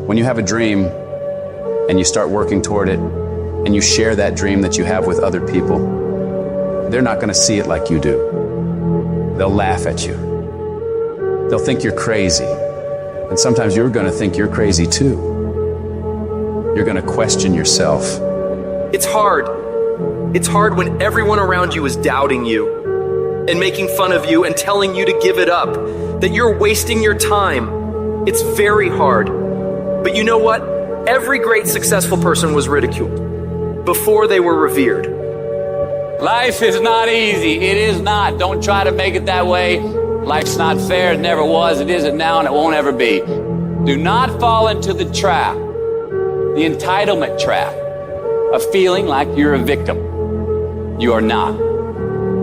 When you have a dream and you start working toward it and you share that dream that you have with other people, they're not going to see it like you do. They'll laugh at you. They'll think you're crazy. And sometimes you're going to think you're crazy too. You're going to question yourself. It's hard. It's hard when everyone around you is doubting you and making fun of you and telling you to give it up, that you're wasting your time. It's very hard. But you know what? Every great successful person was ridiculed before they were revered. Life is not easy. It is not. Don't try to make it that way. Life's not fair. It never was. It isn't now, and it won't ever be. Do not fall into the trap, the entitlement trap, of feeling like you're a victim. You are not.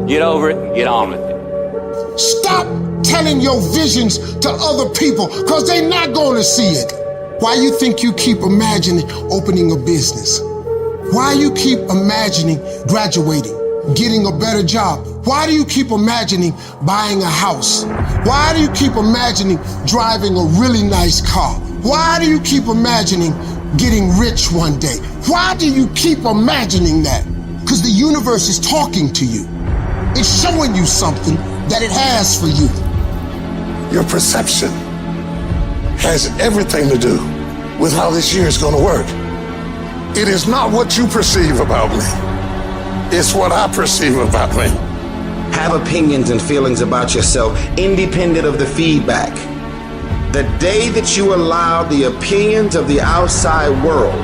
Get over it and get on with it. Stop telling your visions to other people, because they're not going to see it. Why you think you keep imagining opening a business? Why you keep imagining graduating, getting a better job? Why do you keep imagining buying a house? Why do you keep imagining driving a really nice car? Why do you keep imagining getting rich one day? Why do you keep imagining that? Because the universe is talking to you. It's showing you something that it has for you. Your perception has everything to do with how this year is going to work. It is not what you perceive about me. It's what I perceive about me. Have opinions and feelings about yourself independent of the feedback. The day that you allow the opinions of the outside world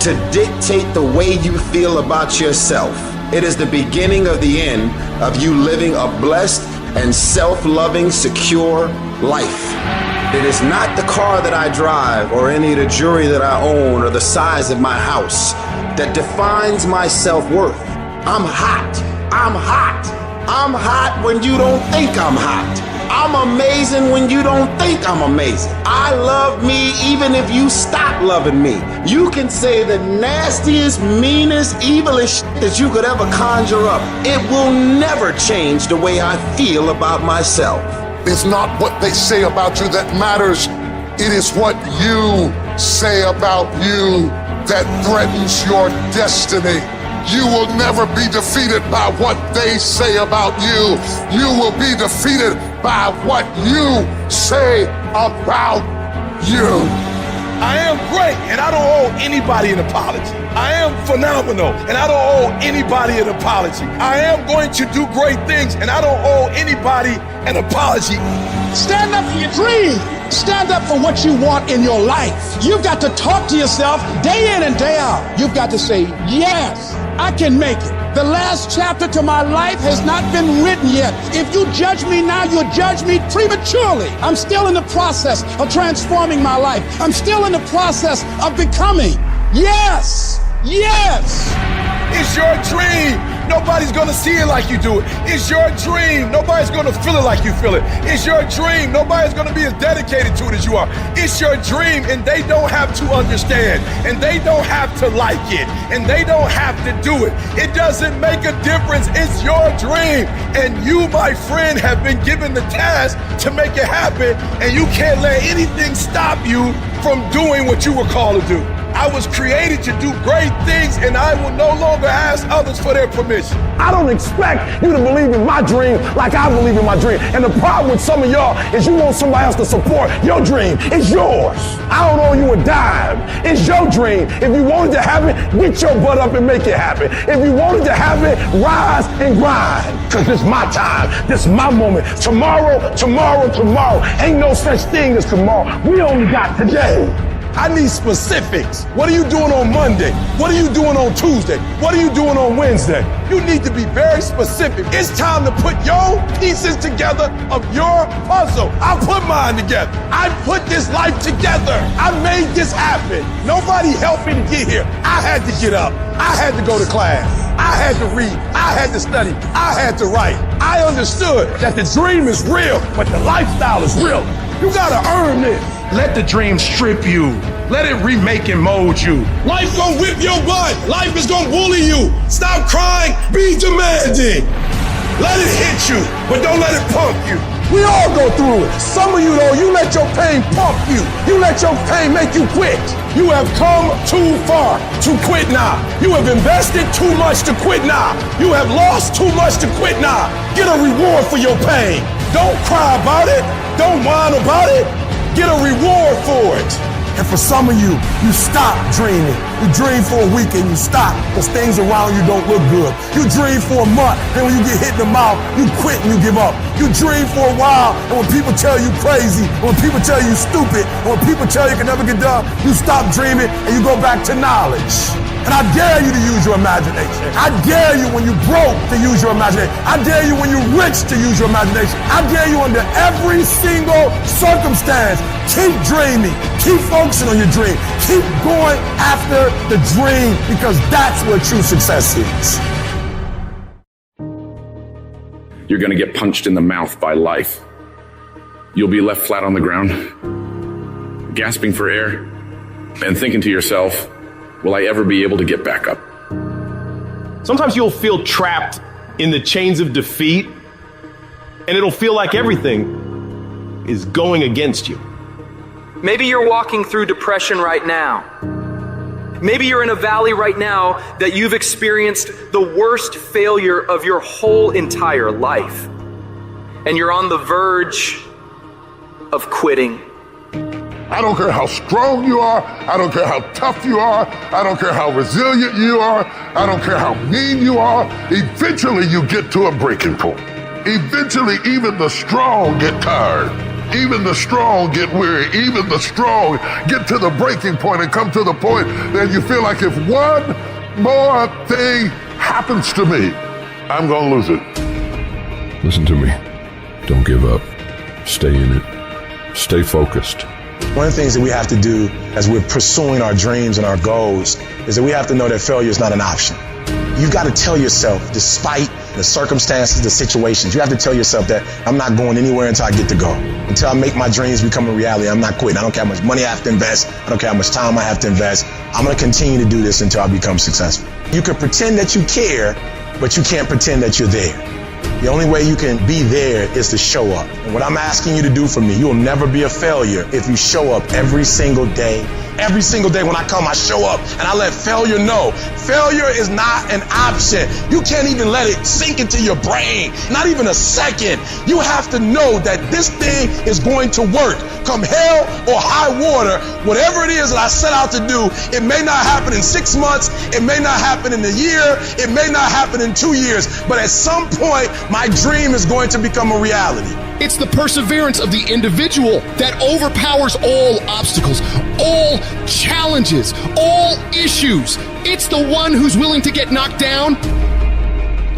to dictate the way you feel about yourself, it is the beginning of the end of you living a blessed and self-loving, secure life. It is not the car that I drive or any of the jewelry that I own or the size of my house that defines my self-worth. I'm hot. I'm hot. I'm hot when you don't think I'm hot. I'm amazing when you don't think I'm amazing. I love me even if you stop loving me. You can say the nastiest, meanest, evilest shit that you could ever conjure up. It will never change the way I feel about myself. It's not what they say about you that matters. It is what you say about you that threatens your destiny. You will never be defeated by what they say about you. You will be defeated by what you say about you. I am great, and I don't owe anybody an apology. I am phenomenal, and I don't owe anybody an apology. I am going to do great things, and I don't owe anybody an apology. Stand up for your dream. Stand up for what you want in your life. You've got to talk to yourself day in and day out. You've got to say, yes, I can make it. The last chapter to my life has not been written yet. If you judge me now, you'll judge me prematurely. I'm still in the process of transforming my life. I'm still in the process of becoming. Yes, yes. It's your dream. Nobody's gonna see it like you do it. It's your dream. Nobody's gonna feel it like you feel it. It's your dream. Nobody's gonna be as dedicated to it as you are. It's your dream, and they don't have to understand, and they don't have to like it, and they don't have to do it. It doesn't make a difference. It's your dream, and you, my friend, have been given the task to make it happen, and you can't let anything stop you from doing what you were called to do. I was created to do great things, and I will no longer ask others for their permission. I don't expect you to believe in my dream like I believe in my dream. And the problem with some of y'all is you want somebody else to support your dream. It's yours. I don't owe you a dime. It's your dream. If you wanted to have it, get your butt up and make it happen. If you wanted to have it, rise and grind. Because this is my time. This is my moment. Tomorrow. Ain't no such thing as tomorrow. We only got today. I need specifics. What are you doing on Monday? What are you doing on Tuesday? What are you doing on Wednesday? You need to be very specific. It's time to put your pieces together of your puzzle. I put mine together. I put this life together. I made this happen. Nobody helped me to get here. I had to get up. I had to go to class. I had to read. I had to study. I had to write. I understood that the dream is real, but the lifestyle is real. You gotta earn this. Let the dream strip you. Let it remake and mold you. Life gonna whip your butt. Life is gonna bully you. Stop crying. Be demanding. Let it hit you, but don't let it pump you. We all go through it. Some of you, though, you let your pain pump you. You let your pain make you quit. You have come too far to quit now. You have invested too much to quit now. You have lost too much to quit now. Get a reward for your pain. Don't cry about it. Don't whine about it. Get a reward for it. And for some of you, you stop dreaming. You dream for a week and you stop because things around you don't look good. You dream for a month, and when you get hit in the mouth, you quit and you give up. You dream for a while, and when people tell you crazy, when people tell you stupid, when people tell you can never get done, you stop dreaming and you go back to knowledge. And I dare you to use your imagination. I dare you when you're broke to use your imagination. I dare you when you're rich to use your imagination. I dare you under every single circumstance. Keep dreaming. Keep focusing on your dream. Keep going after the dream because that's where true success is. You're going to get punched in the mouth by life. You'll be left flat on the ground, gasping for air, and thinking to yourself, will I ever be able to get back up? Sometimes you'll feel trapped in the chains of defeat, and it'll feel like everything is going against you. Maybe you're walking through depression right now. Maybe you're in a valley right now that you've experienced the worst failure of your whole entire life. And you're on the verge of quitting. I don't care how strong you are. I don't care how tough you are. I don't care how resilient you are. I don't care how mean you are. Eventually you get to a breaking point. Eventually even the strong get tired. Even the strong get weary. Even the strong get to the breaking point and come to the point that you feel like if one more thing happens to me, I'm gonna lose it. Listen to me. Don't give up. Stay in it. Stay focused. One of the things that we have to do as we're pursuing our dreams and our goals is that we have to know that failure is not an option. You've got to tell yourself, despite the circumstances, the situations, you have to tell yourself that I'm not going anywhere until I get to go. Until I make my dreams become a reality, I'm not quitting. I don't care how much money I have to invest. I don't care how much time I have to invest. I'm going to continue to do this until I become successful. You can pretend that you care, but you can't pretend that you're there. The only way you can be there is to show up. And what I'm asking you to do for me, you'll never be a failure if you show up every single day. Every single day when I come, I show up and I let failure know. Failure is not an option. You can't even let it sink into your brain. Not even a second. You have to know that this thing is going to work. Come hell or high water, whatever it is that I set out to do, it may not happen in 6 months. It may not happen in a year. It may not happen in 2 years. But at some point, my dream is going to become a reality. It's the perseverance of the individual that overpowers all obstacles, all challenges, all issues. It's the one who's willing to get knocked down,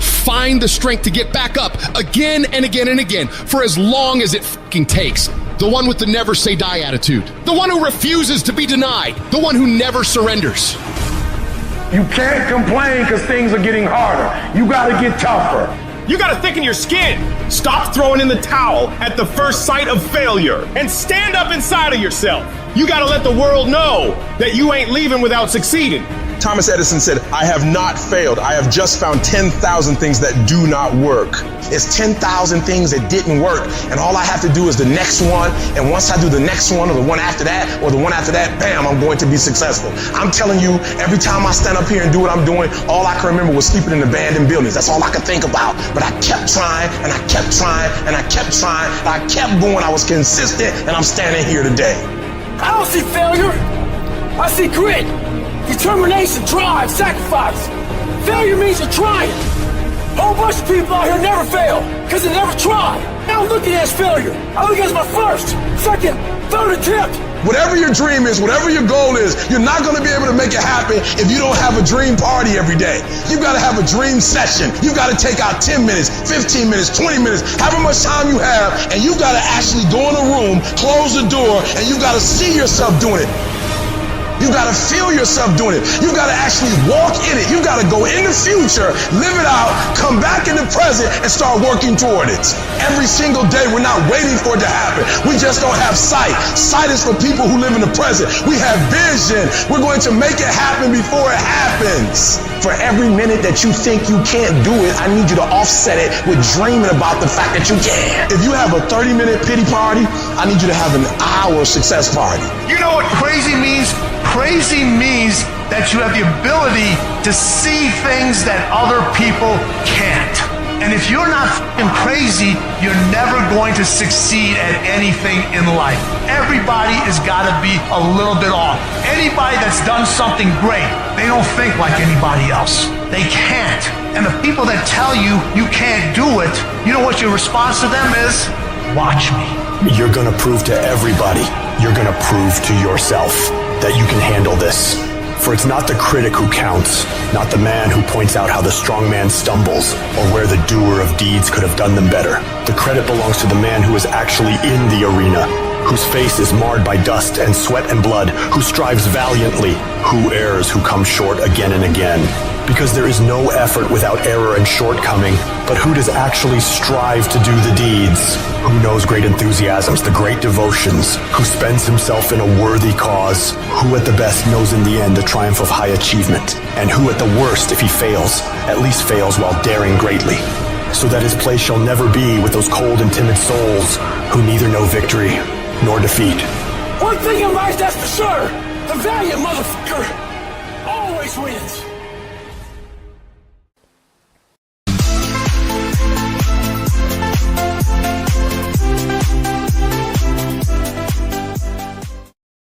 find the strength to get back up again and again and again for as long as it fucking takes. The one with the never say die attitude. The one who refuses to be denied. The one who never surrenders. You can't complain because things are getting harder. You got to get tougher. You gotta thicken your skin. Stop throwing in the towel at the first sight of failure and stand up inside of yourself. You gotta let the world know that you ain't leaving without succeeding. Thomas Edison said, I have not failed. I have just found 10,000 things that do not work. It's 10,000 things that didn't work. And all I have to do is the next one. And once I do the next one or the one after that or the one after that, bam, I'm going to be successful. I'm telling you, every time I stand up here and do what I'm doing, all I can remember was sleeping in abandoned buildings. That's all I could think about. But I kept trying and I kept trying and I kept trying. And I kept going. I was consistent and I'm standing here today. I don't see failure. I see grit. Determination, drive, sacrifice. Failure means you're trying. A whole bunch of people out here never fail because they never try. I don't look at it as failure. I look at it as my first, second, third attempt. Whatever your dream is, whatever your goal is, you're not going to be able to make it happen if you don't have a dream party every day. You've got to have a dream session. You've got to take out 10 minutes, 15 minutes, 20 minutes, however much time you have, and you got to actually go in a room, close the door, and you got to see yourself doing it. You got to feel yourself doing it. You got to actually walk in it. You got to go in the future, live it out, come back in the present, and start working toward it. Every single day, we're not waiting for it to happen. We just don't have sight. Sight is for people who live in the present. We have vision. We're going to make it happen before it happens. For every minute that you think you can't do it, I need you to offset it with dreaming about the fact that you can. If you have a 30-minute pity party, I need you to have an hour success party. You know what crazy means? Crazy means that you have the ability to see things that other people can't. And if you're not f***ing crazy, you're never going to succeed at anything in life. Everybody has got to be a little bit off. Anybody that's done something great, they don't think like anybody else. They can't. And the people that tell you you can't do it, you know what your response to them is? Watch me. You're going to prove to everybody, you're going to prove to yourself that you can handle this. For it's not the critic who counts, not the man who points out how the strong man stumbles or where the doer of deeds could have done them better. The credit belongs to the man who is actually in the arena, whose face is marred by dust and sweat and blood, who strives valiantly, who errs, who comes short again and again. Because there is no effort without error and shortcoming, but who does actually strive to do the deeds? Who knows great enthusiasms, the great devotions, who spends himself in a worthy cause, who at the best knows in the end the triumph of high achievement, and who at the worst, if he fails, at least fails while daring greatly, so that his place shall never be with those cold and timid souls who neither know victory nor defeat. One thing in life that's for sure, the valiant motherfucker always wins.